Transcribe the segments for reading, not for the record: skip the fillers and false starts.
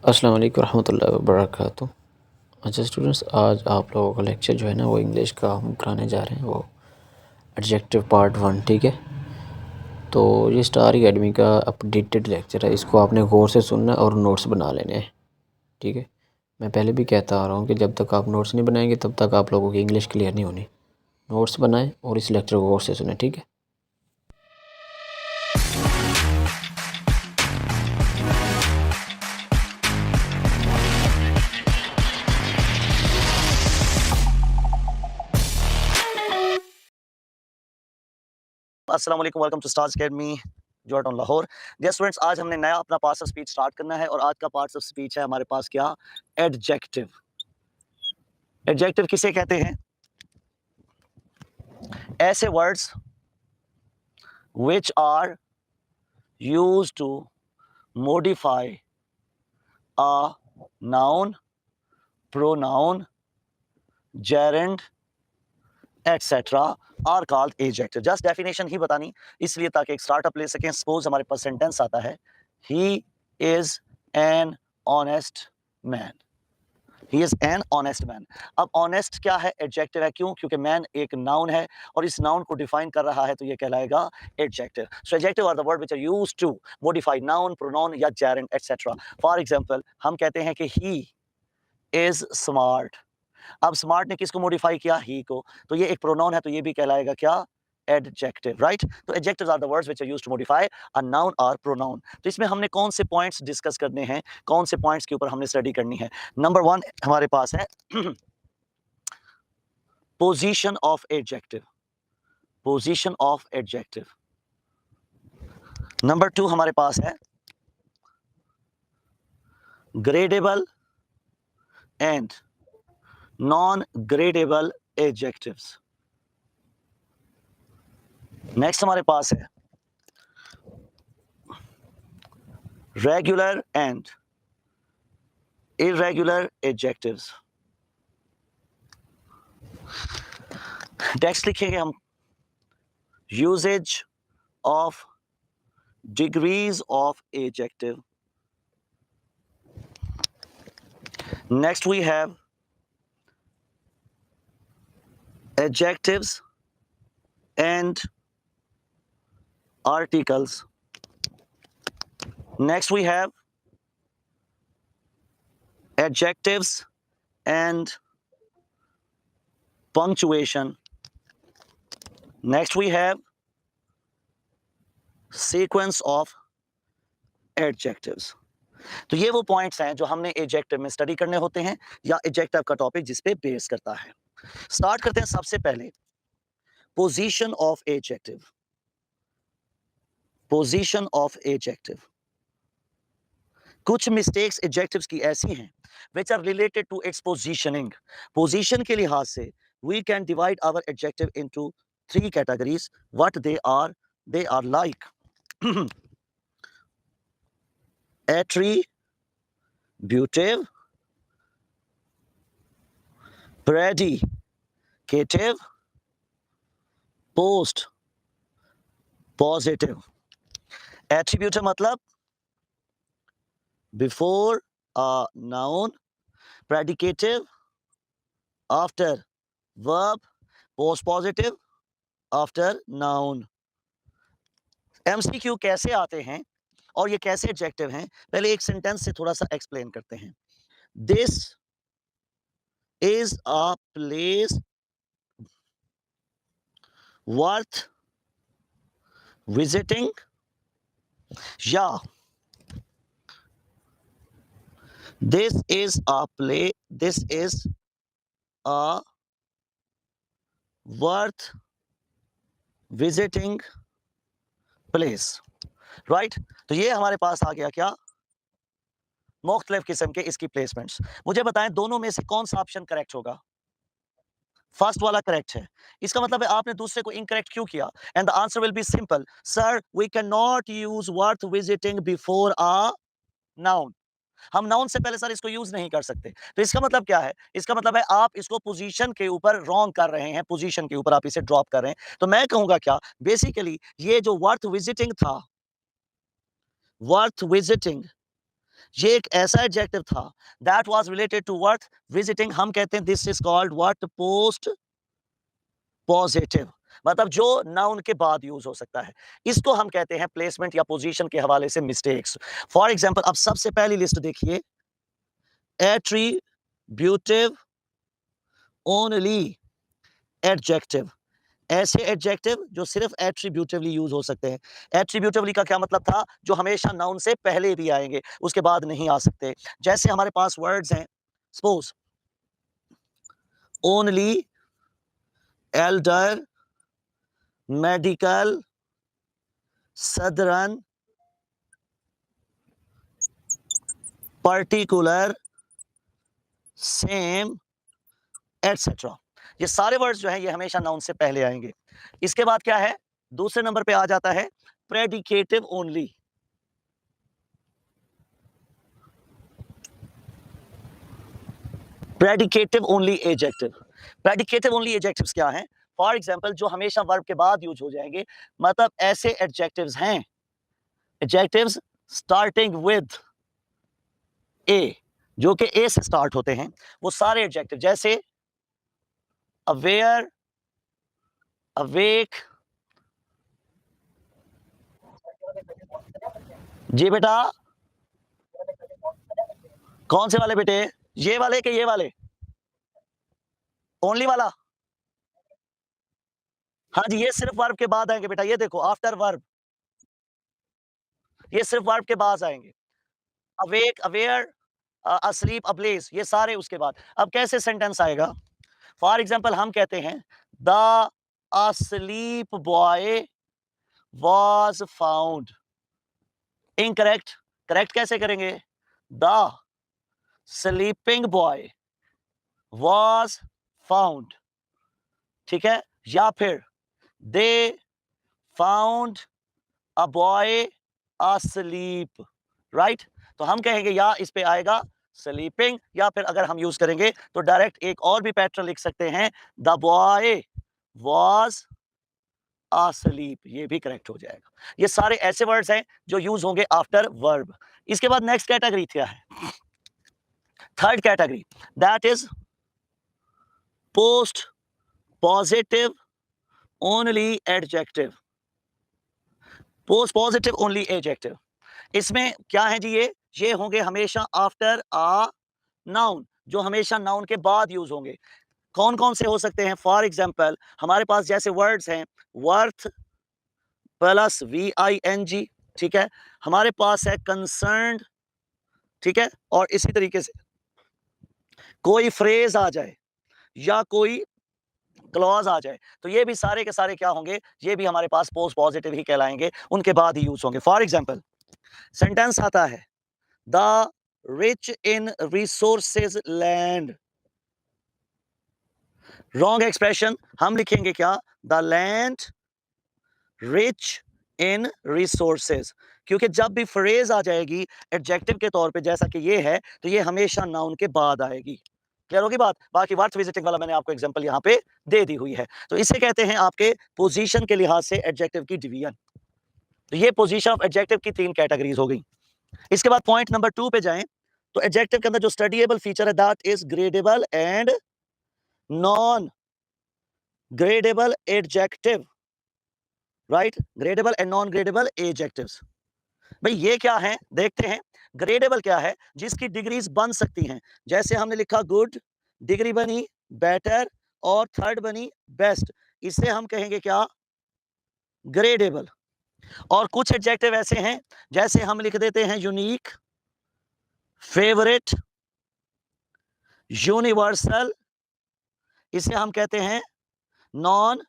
अस्सलाम वालेकुम रहमतुल्लाहि व बरकातुहू। अच्छा स्टूडेंट्स, आज आप लोगों का लेक्चर जो है ना वो इंग्लिश का हम कराने जा रहे हैं, वो एडजेक्टिव पार्ट 1। ठीक है, तो ये स्टार एकेडमी का अपडेटेड लेक्चर है, इसको आपने गौर से सुनना और नोट्स बना लेने हैं। ठीक है, मैं पहले भी कहता आ रहा हूँ कि जब तक आप नोट्स नहीं बनाएंगे तब तक आप लोगों की इंग्लिश क्लियर नहीं होनी। नोट्स बनाएं और इस लेक्चर को गौर से सुने। ठीक है, अस्सलाम वालेकुम, welcome to stars academy Jordan Lahore. Dear students, आज हमने नया अपना पार्ट्स ऑफ स्पीच स्टार्ट करना है और आज का पार्ट्स ऑफ स्पीच है हमारे पास क्या? एडजेक्टिव। एडजेक्टिव किसे कहते हैं? ऐसे words which are used to modify a noun, pronoun, gerund etcetera are called adjective. Just definition ही बतानी, इसलिए ताकि एक स्टार्टअप ले सकें। सपोज हमारे पास सेंटेंस आता है, he is an honest man. He is an honest man. अब ऑनेस्ट क्या है? एडजेक्टिव है। क्यों? क्योंकि मैन एक नाउन है और इस नाउन को डिफाइन कर रहा है, तो ये कहलाएगा adjective. So adjective are the word which are used to modify noun, pronoun या जेरेंड एटसेट्रा। फॉर एग्जांपल, हम कहते हैं कि ही इज स्मार्ट। अब स्मार्ट ने किसको मॉडिफाई किया? ही को। तो ये एक प्रोनाउन है, तो ये भी कहलाएगा क्या? Adjective, right? तो adjectives are the words which are used to modify a noun और प्रोनाउन। तो इसमें हमने कौन से पॉइंट्स डिस्कस करने हैं, कौन से पॉइंट्स के ऊपर हमने स्टडी करनी है? नंबर 1 हमारे पास है position of adjective. Position of adjective. Number 2 हमारे पास है gradable and non gradable adjectives. Next हमारे पास है regular and irregular adjectives। Text लिखेंगे हम, usage of degrees of adjective. Next we have adjectives and articles। next we have adjectives and punctuation। next we have sequence of adjectives। तो ये वो points हैं जो हमने एडजेक्टिव में स्टडी करने होते हैं, या एडजेक्टिव का टॉपिक जिस पे बेस करता है। स्टार्ट करते हैं सबसे पहले position of adjective. Position of adjective. कुछ मिस्टेक्स एडजेक्टिव्स की ऐसी हैं which are related to its positioning। Position के लिहाज से we can divide our adjective into 3 categories। what they are like attributive, predicative, post positive। attributive मतलब before a noun, predicative after verb, post positive after noun। MCQ कैसे आते हैं और ये कैसे एडजेक्टिव हैं, पहले एक सेंटेंस से थोड़ा सा एक्सप्लेन करते हैं। This is a place worth visiting, या this is a worth visiting place, right? तो ये हमारे पास आ गया क्या? मुख्तलिफ किस्म के इसकी प्लेसमेंट्स। मुझे बताएं दोनों में से कौन सा ऑप्शन करेक्ट होगा? फर्स्ट वाला करेक्ट है। इसका मतलब है आपने दूसरे को इनकरेक्ट क्यों किया? And the answer will be simple, sir we can not use worth visiting before a noun. हम नाउन से पहले सर इसको यूज नहीं कर सकते। तो इसका मतलब क्या है? इसका मतलब है आप इसको पोजीशन के ऊपर रॉन्ग कर रहे हैं, पोजीशन के ऊपर आप इसे ड्रॉप कर रहे हैं। तो मैं कहूंगा क्या, बेसिकली ये जो वर्थ विजिटिंग था, वर्थ विजिटिंग, ये एक ऐसा एडजेक्टिव था that was related to what, visiting. हम कहते हैं this is called what, post positive, मतलब जो नाउन के बाद यूज हो सकता है। इसको हम कहते हैं प्लेसमेंट या पोजीशन के हवाले से मिस्टेक्स। फॉर एग्जांपल, अब सबसे पहली लिस्ट देखिए, एट्रीब्यूटिव ओनली एडजेक्टिव, ऐसे एडजेक्टिव जो सिर्फ एट्रीब्यूटिवली यूज हो सकते हैं। एट्रीब्यूटिवली का क्या मतलब था, जो हमेशा नाउन से पहले भी आएंगे, उसके बाद नहीं आ सकते। जैसे हमारे पास वर्ड्स हैं, suppose only, Elder, medical, southern, particular, same, etcetera. ये सारे वर्ड्स जो हैं ये हमेशा नाउन से पहले आएंगे। इसके बाद क्या है, दूसरे नंबर पे आ जाता है predicative only. Predicative only adjective. Predicative only adjectives क्या हैं? फॉर एग्जांपल, जो हमेशा वर्ब के बाद यूज हो जाएंगे, मतलब ऐसे एडजेक्टिव्स हैं, एडजेक्टिव्स स्टार्टिंग विद ए, जो कि ए से स्टार्ट होते हैं, वो सारे एडजेक्टिव, जैसे अवेयर, अवेक। जी बेटा, कौन से वाले बेटे, ये वाले के ये वाले, ओनली वाला? हाँ जी, ये सिर्फ वर्ब के बाद आएंगे बेटा, ये देखो, आफ्टर वर्ब, ये सिर्फ वर्ब के बाद आएंगे। अवेक, अवेयर, asleep, ablaze, ये सारे उसके बाद। अब कैसे सेंटेंस आएगा? फॉर एग्जाम्पल, हम कहते हैं the asleep boy was found। Incorrect, correct कैसे करेंगे? The sleeping boy was found, ठीक है? या फिर they found a boy asleep, right? तो हम कहेंगे या इस पे आएगा स्लीपिंग, या फिर अगर हम यूज करेंगे तो डायरेक्ट एक और भी पैटर्न लिख सकते हैं, द बॉय वॉज asleep, ये भी करेक्ट हो जाएगा। ये सारे ऐसे वर्ड्स हैं जो यूज होंगे आफ्टर वर्ब। इसके बाद नेक्स्ट कैटेगरी क्या है? Third category, that is post positive only adjective. Post positive only adjective, इसमें क्या है जी, ये होंगे हमेशा आफ्टर आ नाउन, जो हमेशा नाउन के बाद यूज होंगे। कौन कौन से हो सकते हैं? फॉर एग्जाम्पल, हमारे पास जैसे वर्ड्स हैं वर्थ प्लस VING, ठीक है? हमारे पास है कंसर्न्ड, ठीक है? और इसी तरीके से कोई फ्रेज आ जाए या कोई क्लॉज आ जाए, तो ये भी सारे के सारे क्या होंगे, ये भी हमारे पास पोस्ट पॉजिटिव ही कहलाएंगे, उनके बाद ही यूज होंगे। फॉर एग्जाम्पल, सेंटेंस आता है the rich in resources land. Wrong expression, हम लिखेंगे क्या? The land rich in resources, क्योंकि जब भी फ्रेज आ जाएगी एडजेक्टिव के तौर पे, जैसा कि ये है, तो ये हमेशा नाउन के बाद आएगी। क्लियर होगी बात? बाकी वर्थ विजिटिंग वाला मैंने आपको एग्जांपल यहाँ पे दे दी हुई है। तो इसे कहते हैं आपके पोजीशन के लिहाज से एडजेक्टिव की डिवीजन। तो ये पोजीशन ऑफ एडजेक्टिव की 3 कैटेगरीज हो गई। इसके बाद पॉइंट नंबर 2 पे जाएं, तो एडजेक्टिव के अंदर जो स्टडीएबल फीचर है that is gradable and non gradable adjective, right? Gradable and non gradable adjectives. भाई ये क्या है, देखते हैं। ग्रेडेबल क्या है? जिसकी डिग्रीज बन सकती हैं, जैसे हमने लिखा गुड, डिग्री बनी बेटर, और थर्ड बनी बेस्ट, इसे हम कहेंगे क्या? ग्रेडेबल। और कुछ एडजेक्टिव ऐसे हैं, जैसे हम लिख देते हैं यूनिक, फेवरेट, यूनिवर्सल, इसे हम कहते हैं नॉन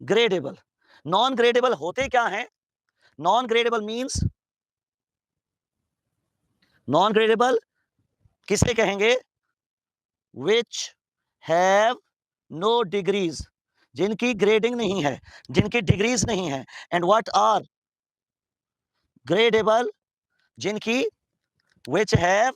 ग्रेडेबल। नॉन ग्रेडेबल होते क्या हैं? Non gradable means, non gradable किसे कहेंगे? विच हैव नो डिग्रीज, जिनकी ग्रेडिंग नहीं है, जिनकी डिग्रीज नहीं है। And what are gradable? जिनकी विच हैव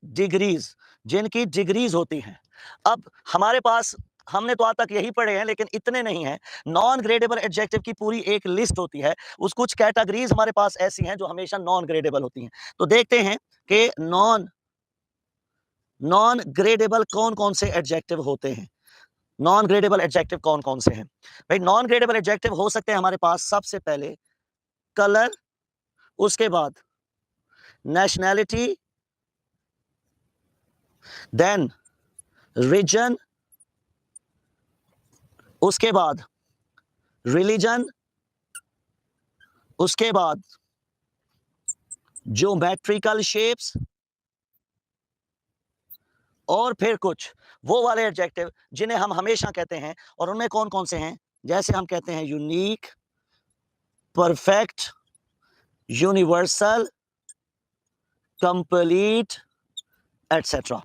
डिग्रीज, जिनकी डिग्रीज होती हैं। अब हमारे पास हमने तो आज तक यही पढ़े हैं, लेकिन इतने नहीं हैं। नॉन ग्रेडेबल एडजेक्टिव की पूरी एक लिस्ट होती है। उस कुछ कैटेगरीज हमारे पास ऐसी हैं जो हमेशा नॉन ग्रेडेबल होती हैं। तो देखते हैं कि नॉन ग्रेडेबल कौन कौन से एडजेक्टिव होते हैं। नॉन ग्रेडेबल एडजेक्टिव कौन कौन से हैं भाई? नॉन ग्रेडेबल एडजेक्टिव हो सकते हैं हमारे पास सबसे पहले कलर, उसके बाद नेशनैलिटी, देन रीजन, उसके बाद रिलीजन, उसके बाद ज्योमेट्रिकल शेप्स, और फिर कुछ वो वाले एडजेक्टिव जिन्हें हम हमेशा कहते हैं। और उनमें कौन कौन से हैं? जैसे हम कहते हैं unique, perfect, universal, complete, etcetera.